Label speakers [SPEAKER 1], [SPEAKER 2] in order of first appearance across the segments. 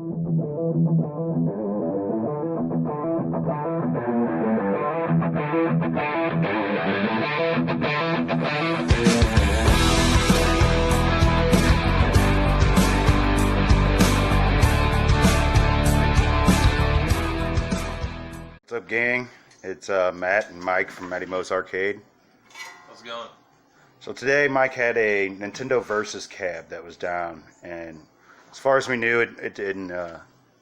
[SPEAKER 1] What's up, gang? It's Matt and Mike from Matty Mo's Arcade.
[SPEAKER 2] How's it going?
[SPEAKER 1] So today Mike had a Nintendo Versus cab that was down, and as far as we knew, it didn't.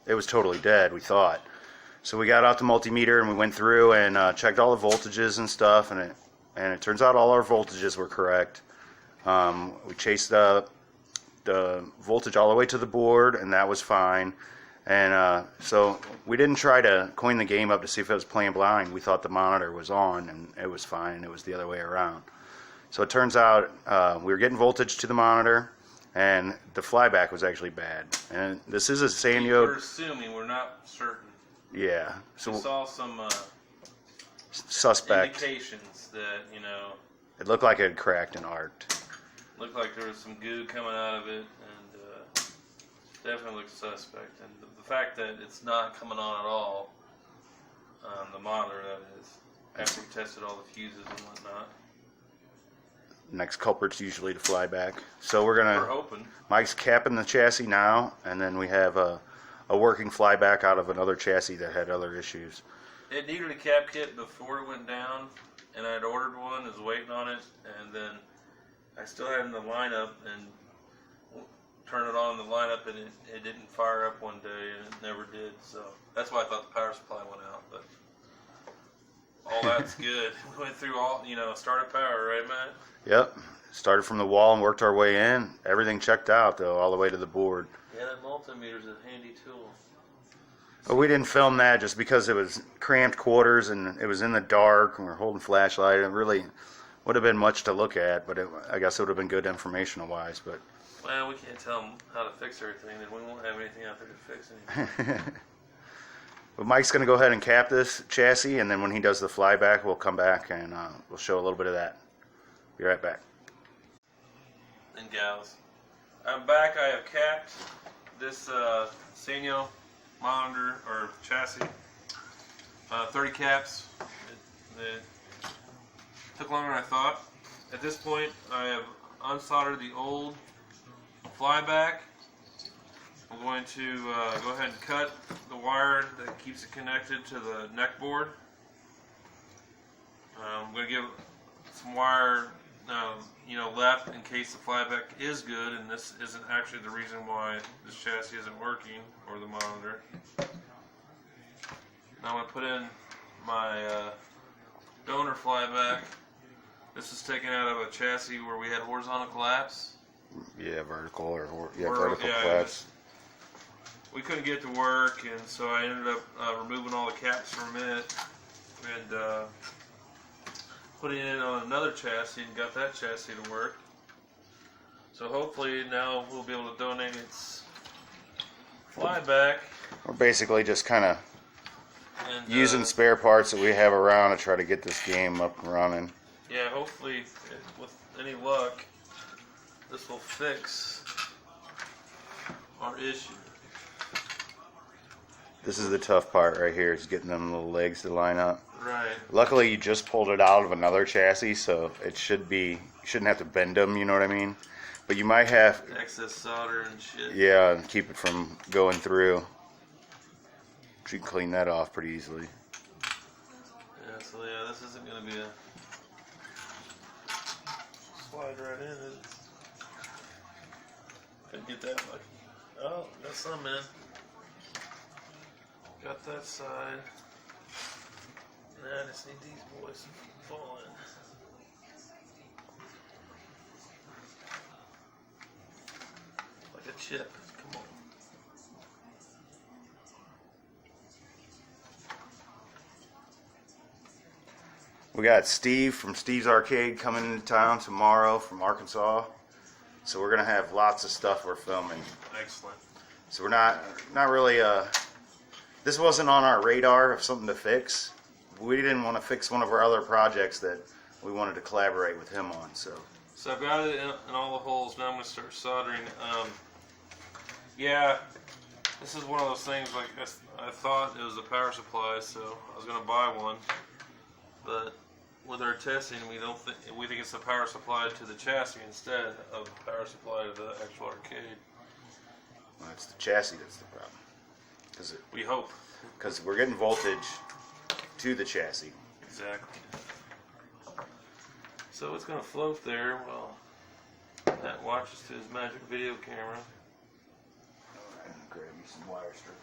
[SPEAKER 1] It was totally dead, we thought. So we got out the multimeter and we went through and checked all the voltages and stuff, and it turns out all our voltages were correct. We chased the voltage all the way to the board, and that was fine. And so we didn't try to coin the game up to see if it was playing blind. We thought the monitor was on and it was fine. It was the other way around. So it turns out we were getting voltage to the monitor, and the flyback was actually bad. And this is a Sanyo.
[SPEAKER 2] We're assuming, we're not certain.
[SPEAKER 1] Yeah. So
[SPEAKER 2] we saw some
[SPEAKER 1] suspect
[SPEAKER 2] indications that, you know,
[SPEAKER 1] it looked like it had cracked and arced.
[SPEAKER 2] Looked like there was some goo coming out of it, and definitely looked suspect. And the fact that it's not coming on at all, the monitor, that is, after we tested all the fuses and whatnot.
[SPEAKER 1] Next culprit's usually the flyback. So we're
[SPEAKER 2] hoping.
[SPEAKER 1] Mike's capping the chassis now, and then we have a working flyback out of another chassis that had other issues.
[SPEAKER 2] It needed a cap kit before it went down, and I'd ordered one, was waiting on it, and then I still had it in the lineup, and turn it on in the lineup, and it didn't fire up one day, and it never did. So that's why I thought the power supply went out. But all that's good. We went through all, you know, started power, right, Matt?
[SPEAKER 1] Yep. Started from the wall and worked our way in. Everything checked out, though, all the way to the board.
[SPEAKER 2] Yeah, that multimeter's a handy tool.
[SPEAKER 1] But we didn't film that just because it was cramped quarters and it was in the dark and we were holding flashlight. It really would have been much to look at, but I guess it would have been good informational-wise. But
[SPEAKER 2] well, we can't tell them how to fix everything, and we won't have anything out there to fix anymore.
[SPEAKER 1] But Mike's going to go ahead and cap this chassis, and then when he does the flyback, we'll come back and we'll show a little bit of that. Be right back.
[SPEAKER 2] And gals, I'm back. I have capped this Sanyo monitor or chassis. 30 caps. It took longer than I thought. At this point, I have unsoldered the old flyback. I'm going to go ahead and cut the wire that keeps it connected to the neck board. I'm going to give some wire you know, left in case the flyback is good, and this isn't actually the reason why this chassis isn't working, or the monitor. Now I'm going to put in my donor flyback. This is taken out of a chassis where we had horizontal collapse.
[SPEAKER 1] Yeah, vertical vertical collapse.
[SPEAKER 2] We couldn't get it to work, and so I ended up removing all the caps from it and putting it on another chassis, and got that chassis to work. So hopefully now we'll be able to donate its flyback.
[SPEAKER 1] We're basically just kind of using spare parts that we have around to try to get this game up and running.
[SPEAKER 2] Yeah, hopefully with any luck this will fix our issue.
[SPEAKER 1] This is the tough part right here, is getting them little legs to line up.
[SPEAKER 2] Right.
[SPEAKER 1] Luckily, you just pulled it out of another chassis, so it shouldn't have to bend them, you know what I mean? But you might have
[SPEAKER 2] excess solder and shit.
[SPEAKER 1] Yeah, and keep it from going through. You can clean that off pretty easily.
[SPEAKER 2] Yeah, so yeah, this isn't going to be a slide right in, is it? Couldn't get that lucky. Oh, got some in. Got that side. Now I just need these boys to fall in. Like a chip. Come on.
[SPEAKER 1] We got Steve from Steve's Arcade coming into town tomorrow from Arkansas. So we're going to have lots of stuff we're filming.
[SPEAKER 2] Excellent.
[SPEAKER 1] So we're not really, this wasn't on our radar of something to fix. We didn't want to fix one of our other projects that we wanted to collaborate with him on. So
[SPEAKER 2] I've got it in all the holes. Now I'm going to start soldering. Yeah, This is one of those things, like, I thought it was a power supply, so I was going to buy one. But with our testing, we think it's a power supply to the chassis instead of a power supply to the actual arcade.
[SPEAKER 1] Well, it's the chassis that's the problem.
[SPEAKER 2] We hope.
[SPEAKER 1] Because we're getting voltage to the chassis.
[SPEAKER 2] Exactly. So it's going to float there while Matt watches to his magic video camera.
[SPEAKER 1] Alright, grab you some wire strippers.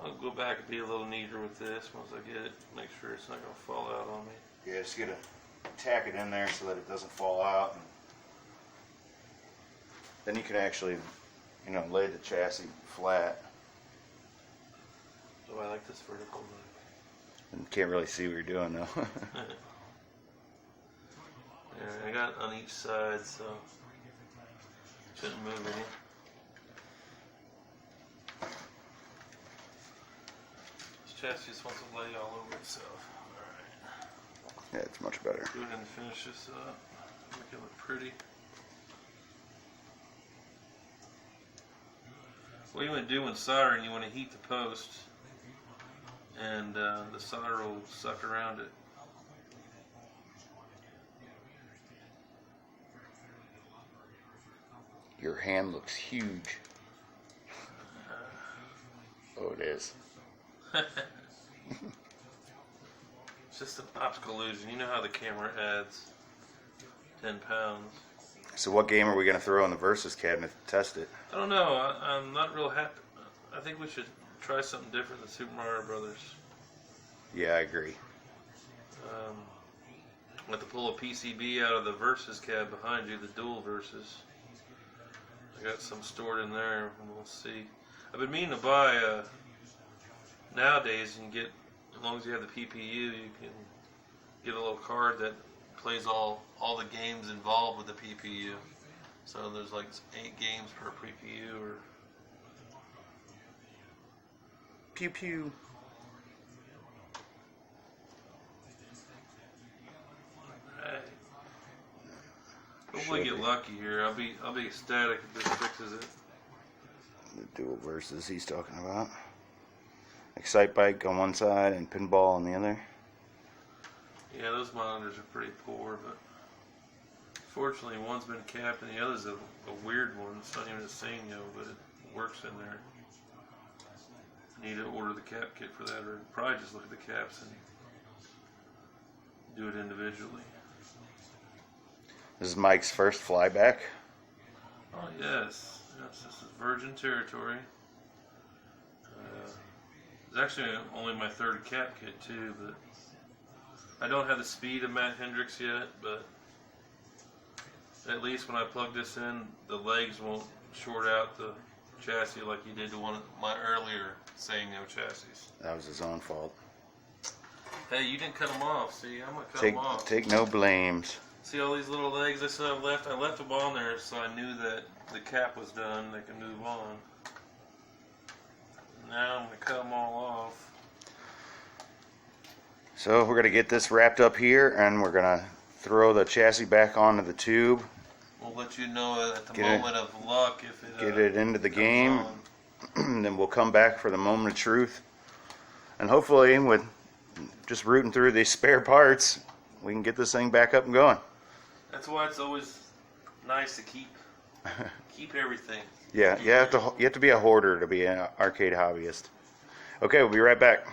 [SPEAKER 2] I'll go back and be a little neater with this once I get it. Make sure it's not going to fall out on me.
[SPEAKER 1] Yeah, just get tack it in there so that it doesn't fall out. And then you can actually, lay the chassis flat.
[SPEAKER 2] So I like this vertical look.
[SPEAKER 1] And can't really see what you're doing though.
[SPEAKER 2] Yeah, I got on each side, so shouldn't move any. This chassis just wants to lay all over itself. Alright.
[SPEAKER 1] Yeah, it's much better.
[SPEAKER 2] Go ahead and finish this up. Make it look pretty. What you want to do when soldering, you want to heat the post, and the solder will suck around it.
[SPEAKER 1] Your hand looks huge. Oh, it is.
[SPEAKER 2] It's just an optical illusion. You know how the camera adds 10 pounds.
[SPEAKER 1] So what game are we going to throw in the Versus cabinet to test it?
[SPEAKER 2] I don't know. I'm not real happy. I think we should try something different than Super Mario Brothers.
[SPEAKER 1] Yeah, I agree.
[SPEAKER 2] I have to pull a PCB out of the Versus cab behind you, the dual Versus. I got some stored in there, and we'll see. I've been meaning to buy, nowadays you can get, as long as you have the PPU, you can get a little card that plays all the games involved with the PPU. So there's like 8 games per PPU, or
[SPEAKER 1] Pew pew.
[SPEAKER 2] hey. Hopefully get lucky here. I'll be ecstatic if this fixes it.
[SPEAKER 1] The dual Versus he's talking about. Excite bike on one side and pinball on the other.
[SPEAKER 2] Yeah, those monitors are pretty poor, but fortunately one's been capped and the other's a weird one. It's not even a Sanyo, but it works in there. Need to order the cap kit for that, or probably just look at the caps and do it individually.
[SPEAKER 1] This is Mike's first flyback.
[SPEAKER 2] Oh yes, this is virgin territory. It's actually only my 3rd cap kit too, but I don't have the speed of Matt Hendricks yet, but at least when I plug this in, the legs won't short out the chassis like you did to one of my earlier Sanyo chassis.
[SPEAKER 1] That was his own fault.
[SPEAKER 2] Hey, you didn't cut them off. See, I'm gonna cut them off.
[SPEAKER 1] Take no blames.
[SPEAKER 2] See all these little legs I still have left? I left them on there so I knew that the cap was done. They can move on. Now I'm gonna cut them all off.
[SPEAKER 1] So we're going to get this wrapped up here, and we're going to throw the chassis back onto the tube.
[SPEAKER 2] We'll let you know at the moment of luck if it
[SPEAKER 1] get it into the game. Then we'll come back for the moment of truth. And hopefully, with just rooting through these spare parts, we can get this thing back up and going.
[SPEAKER 2] That's why it's always nice to keep everything.
[SPEAKER 1] Yeah, you have to be a hoarder to be an arcade hobbyist. Okay, we'll be right back.